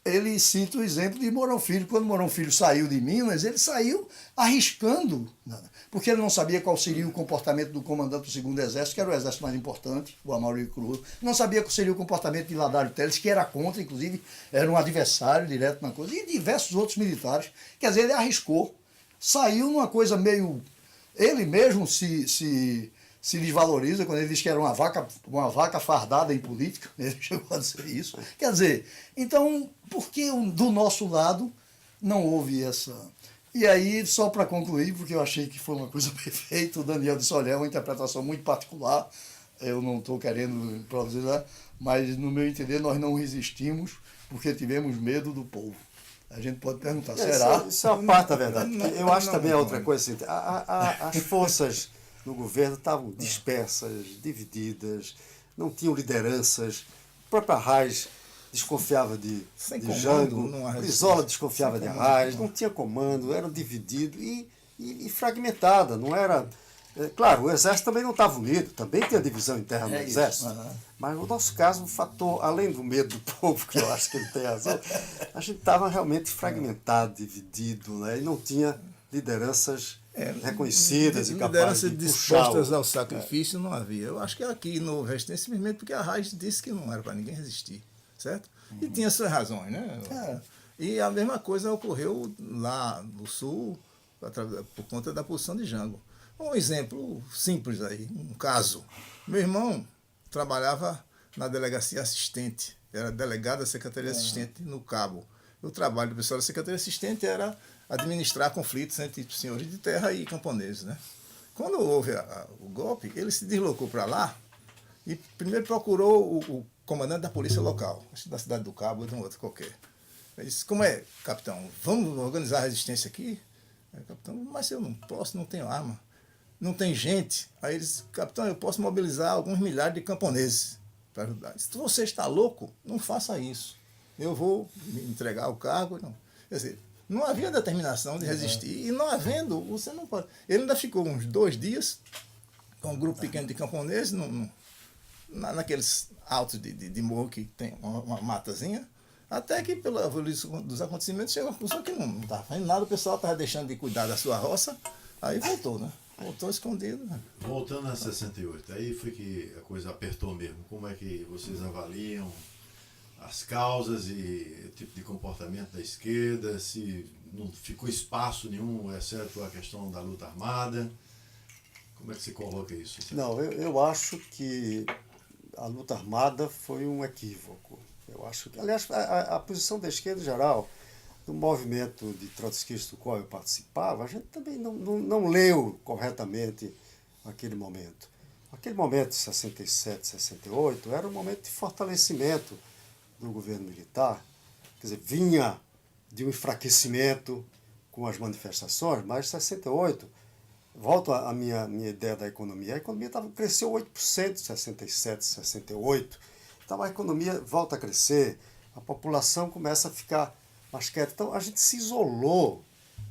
ele cita o exemplo de Mourão Filho. Quando Mourão Filho saiu de Minas, ele saiu arriscando, porque ele não sabia qual seria o comportamento do comandante do segundo exército, que era o exército mais importante, o Amaury Cruz. Não sabia qual seria o comportamento de Ladário Teles, que era contra, inclusive, era um adversário direto na coisa, e diversos outros militares. Quer dizer, ele arriscou, saiu numa coisa meio... Ele mesmo se desvaloriza quando ele diz que era uma vaca fardada em política, ele chegou a dizer isso. Quer dizer, então, por que do nosso lado não houve essa... E aí, só para concluir, porque eu achei que foi uma coisa perfeita, o Daniel disse, olha, é uma interpretação muito particular, eu não estou querendo produzir, mas no meu entender nós não resistimos porque tivemos medo do povo. A gente pode perguntar, será? Isso é uma parte da verdade. Eu acho também outra coisa, assim, as forças no governo estavam dispersas, divididas, não tinham lideranças. O próprio Arraes desconfiava de Jango, Brizola desconfiava de Arraes, não tinha comando, era dividido e fragmentada, não era... Claro, o Exército também não estava unido, também tinha divisão interna no Exército. Mas no nosso caso, o fator, além do medo do povo, que eu acho que ele tem razão, a gente estava realmente fragmentado, dividido, né? E não tinha lideranças reconhecidas e capazes de dispostas ao sacrifício não havia. Eu acho que aqui no Resistência, simplesmente porque a Arraes disse que não era para ninguém resistir, certo? E tinha suas razões, né? E a mesma coisa ocorreu lá no Sul, por conta da posição de Jango. Um exemplo simples aí, um caso. Meu irmão trabalhava na delegacia assistente, era delegado da Secretaria Assistente no Cabo. O trabalho do pessoal da Secretaria Assistente era administrar conflitos entre senhores de terra e camponeses, né? Quando houve o golpe, ele se deslocou para lá e primeiro procurou o comandante da polícia local, da cidade do Cabo ou de um outro qualquer. Ele disse, como é, capitão, vamos organizar a resistência aqui? Aí, capitão, mas eu não posso, não tenho arma. Não tem gente. Aí eles, capitão, eu posso mobilizar alguns milhares de camponeses para ajudar. Se você está louco, não faça isso. Eu vou me entregar o cargo. Não. Quer dizer, não havia determinação de resistir. E não havendo, você não pode. Ele ainda ficou uns 2 dias com um grupo pequeno de camponeses naqueles altos de morro que tem uma matazinha. Até que, pela evolução dos acontecimentos, chegou a conclusão que não estava fazendo nada. O pessoal estava deixando de cuidar da sua roça. Aí voltou, né? Voltou escondido. Né? Voltando a 68, aí foi que a coisa apertou mesmo. Como é que vocês avaliam as causas e o tipo de comportamento da esquerda? Se não ficou espaço nenhum, exceto a questão da luta armada? Como é que você coloca isso? Não, eu acho que a luta armada foi um equívoco. Eu acho que, aliás, a posição da esquerda em geral, do movimento de trotskista do qual eu participava, a gente também não leu corretamente aquele momento. Aquele momento de 67, 68, era um momento de fortalecimento do governo militar. Quer dizer, vinha de um enfraquecimento com as manifestações, mas em 68, volto à minha ideia da economia, a economia cresceu 8% em 67, 68, então a economia volta a crescer, a população começa a ficar mais quieta. Então a gente se isolou,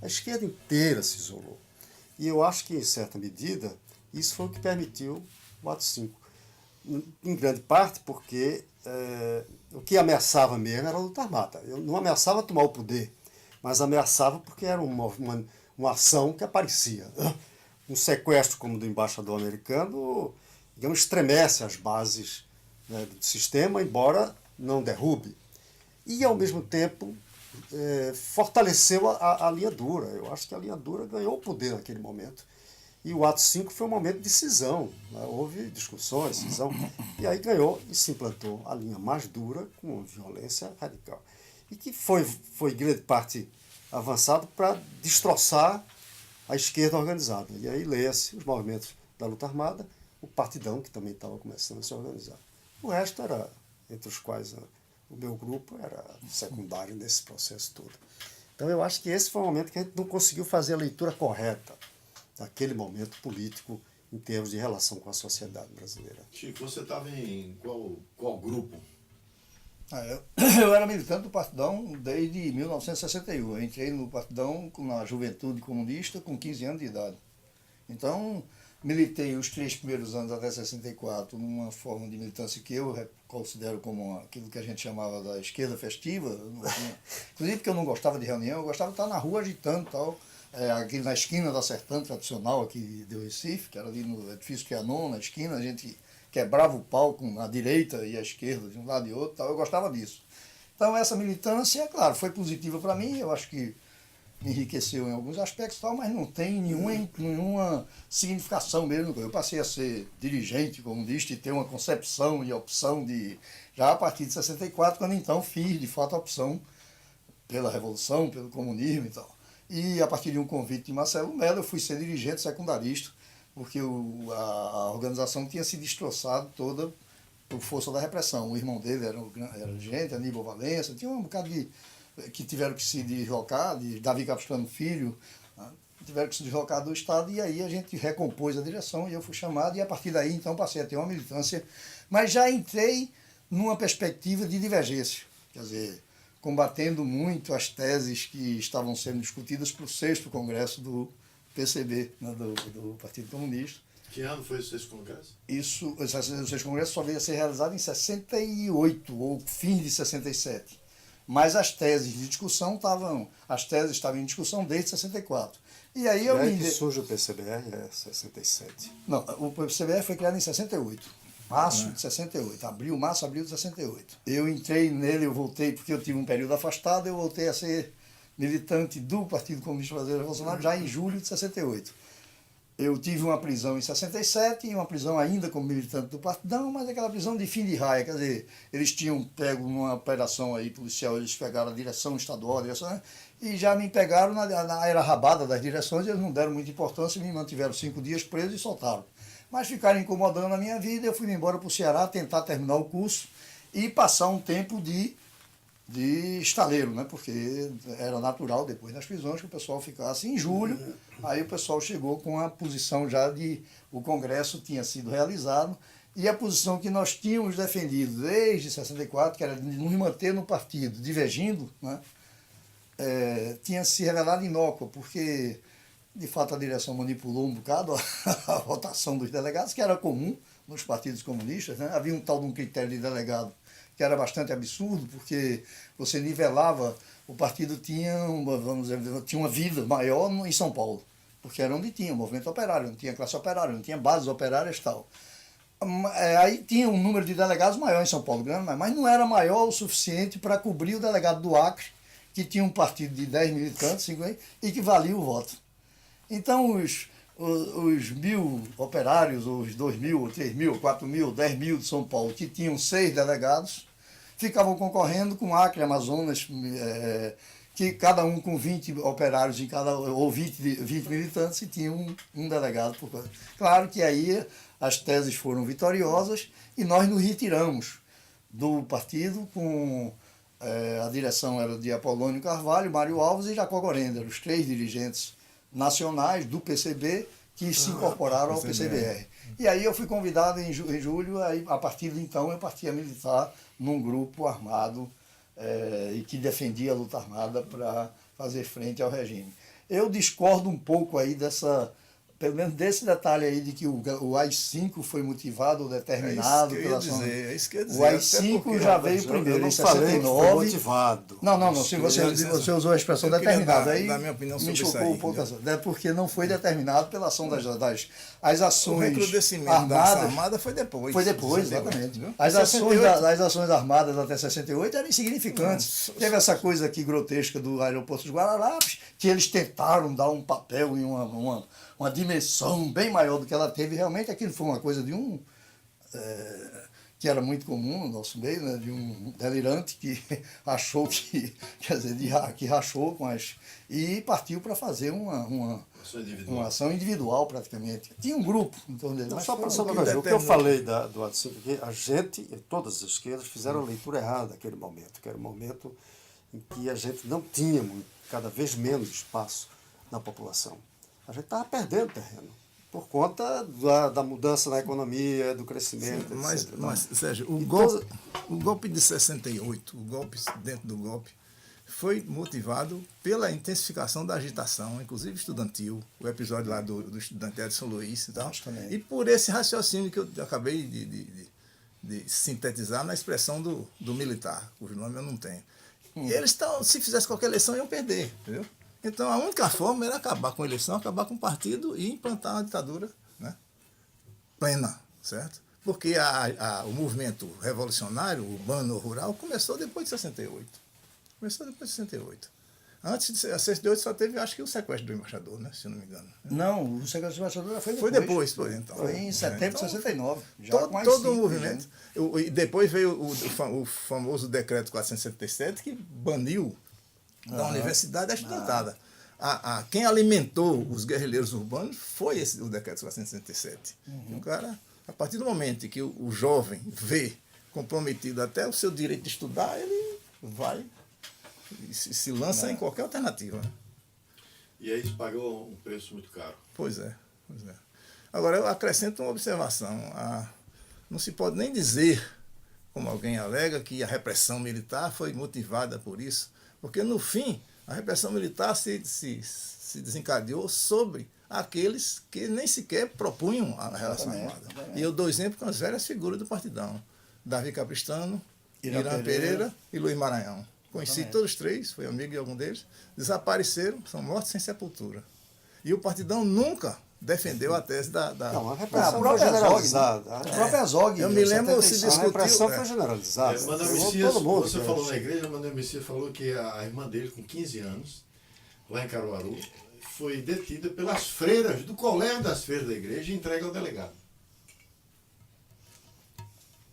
a esquerda inteira se isolou. E eu acho que, em certa medida, isso foi o que permitiu o ato 5. Em grande parte porque o que ameaçava mesmo era a luta armada. Eu não ameaçava tomar o poder, mas ameaçava porque era uma ação que aparecia. Um sequestro como o do embaixador americano, digamos, estremece as bases, né, do sistema, embora não derrube. E, ao mesmo tempo, fortaleceu a linha dura. Eu acho que a linha dura ganhou o poder naquele momento. E o ato 5 foi um momento de cisão, né? Houve discussões, cisão, e aí ganhou e se implantou a linha mais dura com violência radical. E que foi em grande parte avançado para destroçar a esquerda organizada. E aí leia-se os movimentos da luta armada, o partidão, que também estava começando a se organizar. O resto era, entre os quais o meu grupo era secundário nesse processo todo. Então eu acho que esse foi um momento que a gente não conseguiu fazer a leitura correta daquele momento político em termos de relação com a sociedade brasileira. Chico, você estava em qual grupo? Eu era militante do Partidão desde 1961. Eu entrei no Partidão na juventude comunista com 15 anos de idade. Então, militei os 3 primeiros anos até 64 numa forma de militância que eu considero como aquilo que a gente chamava da esquerda festiva. Inclusive porque eu não gostava de reunião, eu gostava de estar na rua agitando e tal. Aqui na esquina da Sertã tradicional aqui do Recife, que era ali no edifício Trianon, na esquina, a gente quebrava o pau com a direita e a esquerda, de um lado e outro, tal. Eu gostava disso. Então essa militância, claro, foi positiva para mim, eu acho que me enriqueceu em alguns aspectos, tal, mas não tem nenhuma significação mesmo. Eu passei a ser dirigente comunista e ter uma concepção e opção já a partir de 64, quando então fiz de fato a opção pela Revolução, pelo comunismo e tal. E a partir de um convite de Marcelo Mello, eu fui ser dirigente secundarista, porque a organização tinha se destroçado toda por força da repressão. O irmão dele era dirigente, Aníbal Valença, tinha um bocado que tiveram que se deslocar, de Davi Capistrano Filho, né? Tiveram que se deslocar do Estado, e aí a gente recompôs a direção e eu fui chamado, e a partir daí então passei a ter uma militância, mas já entrei numa perspectiva de divergência, quer dizer, combatendo muito as teses que estavam sendo discutidas para o 6º Congresso do PCB, né, do Partido Comunista. Que ano foi o 6º Congresso? O 6º Congresso só veio a ser realizado em 68, ou fim de 67. Mas as teses de discussão estavam em discussão desde 64. E aí que surge o PCBR, 67. Não, o PCBR foi criado em 68. Março de 68. Março, abril de 68. Eu entrei nele, eu voltei, porque eu tive um período afastado, eu voltei a ser militante do Partido Comunista Brasileiro Revolucionário já em julho de 68. Eu tive uma prisão em 67 e uma prisão ainda como militante do Partidão, mas aquela prisão de fim de raia, quer dizer, eles tinham pego numa operação aí policial, eles pegaram a direção estadual, né, e já me pegaram na era rabada das direções, eles não deram muita importância, me mantiveram 5 dias preso e soltaram. Mas ficaram incomodando a minha vida, eu fui embora para o Ceará tentar terminar o curso e passar um tempo de estaleiro, né? Porque era natural, depois das prisões, que o pessoal ficasse. Em julho, aí o pessoal chegou com a posição já o Congresso tinha sido realizado, e a posição que nós tínhamos defendido desde 64, que era de nos manter no partido, divergindo, né? Tinha se revelado inócua, porque, de fato, a direção manipulou um bocado a votação dos delegados, que era comum nos partidos comunistas, né? Havia um tal de um critério de delegado que era bastante absurdo, porque você nivelava, o partido tinha uma vida maior em São Paulo, porque era onde tinha o movimento operário, não tinha classe operária, não tinha bases operárias e tal. Aí tinha um número de delegados maior em São Paulo, grande, mas não era maior o suficiente para cobrir o delegado do Acre, que tinha um partido de 10 militantes, 50, e que valia o voto. Então, os 1.000 operários, ou os 2.000, ou 3.000, ou 4.000, 10.000 de São Paulo, que tinham 6 delegados, ficavam concorrendo com Acre, Amazonas, que cada um com 20 operários ou 20 militantes, e tinha um delegado por coisa. Claro que aí as teses foram vitoriosas e nós nos retiramos do partido com... a direção era de Apolônio Carvalho, Mário Alves e Jacó Gorender, os 3 dirigentes nacionais do PCB que se incorporaram ao PCBR. E aí eu fui convidado em julho, aí, a partir de então eu parti a militar num grupo armado e que defendia a luta armada para fazer frente ao regime. Eu discordo um pouco aí pelo menos desse detalhe aí de que o AI-5 foi motivado ou determinado pela ação. É isso que eu ia dizer. O AI-5 já veio primeiro, em 69. Foi motivado. Não, se você usou a expressão determinado, aí dar minha opinião sobre me isso chocou aí, um pouco, porque não foi determinado pela ação as ações o recrudescimento da ação armadas. armada foi depois. Foi depois, 68, exatamente. viu? As ações armadas até 68 eram insignificantes. Teve essa coisa aqui grotesca do aeroporto de Guararapes, que eles tentaram dar um papel em uma dimensão bem maior do que ela teve. Realmente aquilo foi uma coisa de que era muito comum no nosso meio, né, de um delirante que achou que rachou com e partiu para fazer uma ação individual praticamente. Tinha um grupo em torno dele. Só para o que eu falei do AI-5, que a gente, todas as esquerdas, fizeram a leitura errada naquele momento, que era um momento em que a gente não tinha cada vez menos espaço na população. A gente estava perdendo terreno por conta da mudança na economia, do crescimento, etc. Mas, Sérgio, o golpe de 68, o golpe dentro do golpe, foi motivado pela intensificação da agitação, inclusive estudantil, o episódio lá do estudante Edson Luiz e tal, e por esse raciocínio que eu acabei de sintetizar na expressão do militar, cujo nome eu não tenho. E eles se fizesse qualquer eleição, iam perder, entendeu? Então a única forma era acabar com a eleição, acabar com o partido e implantar uma ditadura, né, plena, certo? Porque o movimento revolucionário, urbano, rural, começou depois de 68. Começou depois de 68. Antes de 68 só teve, acho que o sequestro do embaixador, né, se eu não me engano. Não, o sequestro do embaixador foi depois. Foi depois, foi então. Foi em setembro de 69. Já Todo o movimento. E depois veio o famoso decreto 477 que baniu da universidade a estudantada. Quem alimentou os guerrilheiros urbanos foi o decreto 477. O cara, a partir do momento que o jovem vê comprometido até o seu direito de estudar, ele vai e se lança em qualquer alternativa. Né? E aí isso pagou um preço muito caro. Pois é. Agora, eu acrescento uma observação. Não se pode nem dizer, como alguém alega, que a repressão militar foi motivada por isso, porque, no fim, a repressão militar se desencadeou sobre aqueles que nem sequer propunham a relação armada. E eu dou exemplo com as velhas figuras do partidão. Davi Capistrano, Irã Pereira e Luiz Maranhão. Conheci todos os três, fui amigo de algum deles, desapareceram, são mortos sem sepultura. E o partidão nunca defendeu a tese da... Não, a repressão foi generalizada. A própria Zog. Eu me lembro se discutiu... A repressão foi generalizada. Você falou na igreja, Manuel Messias falou que a irmã dele, com 15 anos, lá em Caruaru, foi detida pelas freiras, do colégio das freiras da igreja, e entregue ao delegado.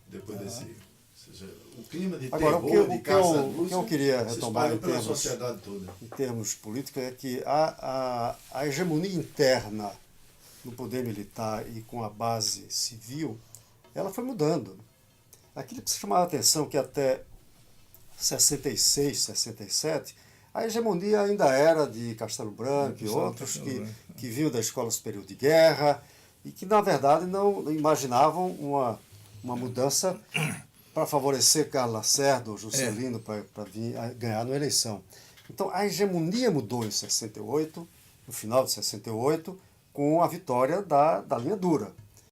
Depois desse... Ou seja, o clima de terror, o que eu queria retomar pela sociedade toda. Em termos políticos é que a hegemonia interna no poder militar e com a base civil, ela foi mudando. Aquilo que se chamava a atenção que até 66, 67, a hegemonia ainda era de Castelo Branco e outros que vinham da Escola Superior de Guerra e que, na verdade, não imaginavam uma mudança para favorecer Carlos Lacerda ou Juscelino para vir a ganhar na eleição. Então, a hegemonia mudou em 68, no final de 68, com a vitória da linha dura.